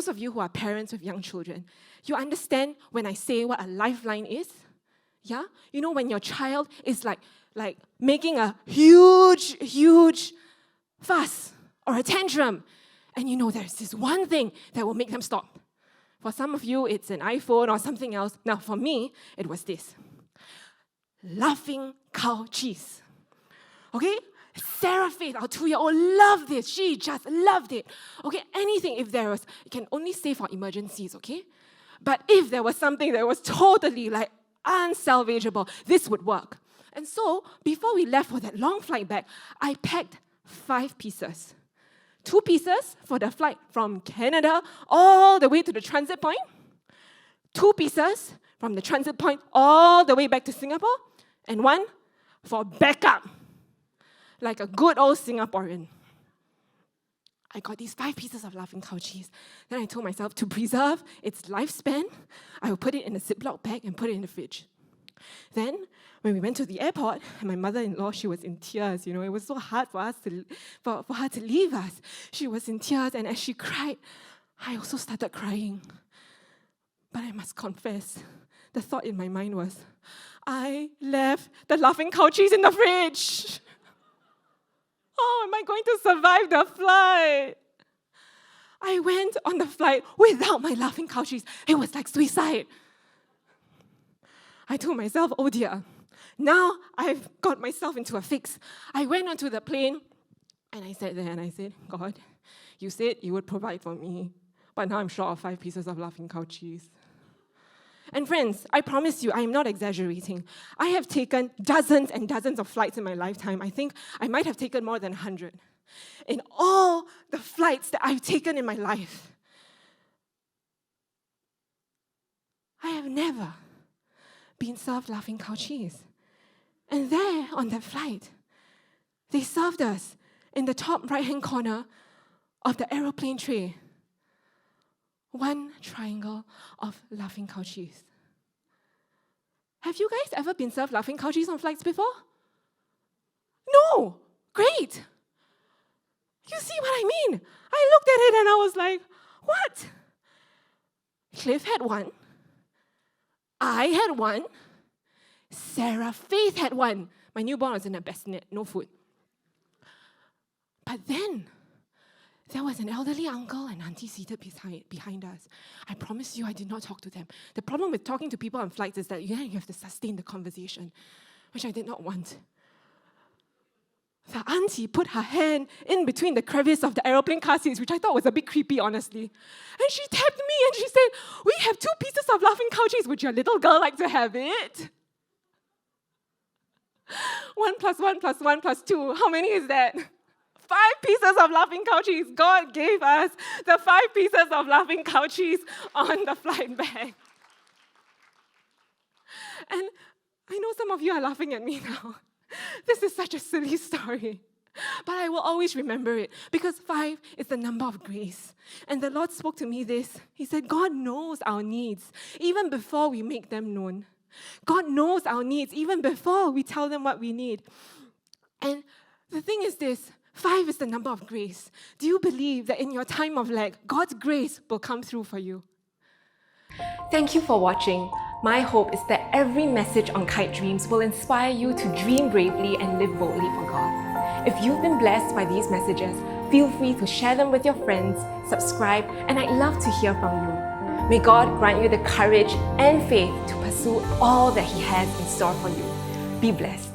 those of you who are parents with young children, you understand when I say what a lifeline is? Yeah? You know, when your child is like making a huge fuss or a tantrum, and you know there's this one thing that will make them stop. For some of you, it's an iPhone or something else. Now, for me, it was this. Laughing cow cheese. Okay? Sarah Faith, our 2-year-old, loved this. She just loved it. Okay, anything, if there was, you can only say for emergencies, okay? But if there was something that was totally like unsalvageable, this would work. And so, before we left for that long flight back, I packed 5 pieces. 2 pieces for the flight from Canada all the way to the transit point. 2 pieces from the transit point all the way back to Singapore. And 1 for backup. Like a good old Singaporean. I got these 5 pieces of laughing cow cheese. Then I told myself to preserve its lifespan, I will put it in a Ziploc bag and put it in the fridge. Then, when we went to the airport, my mother-in-law, she was in tears. You know, it was so hard for her to leave us. She was in tears, and as she cried, I also started crying. But I must confess, the thought in my mind was, I left the laughing cow cheese in the fridge. Oh, am I going to survive the flight? I went on the flight without my laughing cow cheese. It was like suicide. I told myself, oh dear, now I've got myself into a fix. I went onto the plane and I sat there and I said, God, you said you would provide for me, but now I'm short of 5 pieces of laughing cow cheese. And friends, I promise you, I am not exaggerating. I have taken dozens and dozens of flights in my lifetime. I think I might have taken more than 100. In all the flights that I've taken in my life, I have never been served laughing cow cheese. And there, on that flight, they served us in the top right-hand corner of the aeroplane tray 1 triangle of laughing cow cheese. Have you guys ever been served laughing cow cheese on flights before? No! Great! You see what I mean? I looked at it and I was like, what? Cliff had 1. I had 1. Sarah Faith had 1. My newborn was in a bassinet, no food. But then, there was an elderly uncle and auntie seated behind us. I promise you, I did not talk to them. The problem with talking to people on flights is that you have to sustain the conversation, which I did not want. The auntie put her hand in between the crevice of the aeroplane car seats, which I thought was a bit creepy, honestly. And she tapped me and she said, we have 2 pieces of laughing cow cheese. Would your little girl like to have it? 1 + 1 + 1 + 2. How many is that? 5 pieces of laughing cow cheese. God gave us the 5 pieces of laughing cow cheese on the flight back. And I know some of you are laughing at me now. This is such a silly story. But I will always remember it because 5 is the number of grace. And the Lord spoke to me this. He said, God knows our needs even before we make them known. God knows our needs even before we tell them what we need. And the thing is this, 5 is the number of grace. Do you believe that in your time of lack, God's grace will come through for you? Thank you for watching. My hope is that every message on Kitedreams will inspire you to dream bravely and live boldly for God. If you've been blessed by these messages, feel free to share them with your friends, subscribe, and I'd love to hear from you. May God grant you the courage and faith to pursue all that He has in store for you. Be blessed.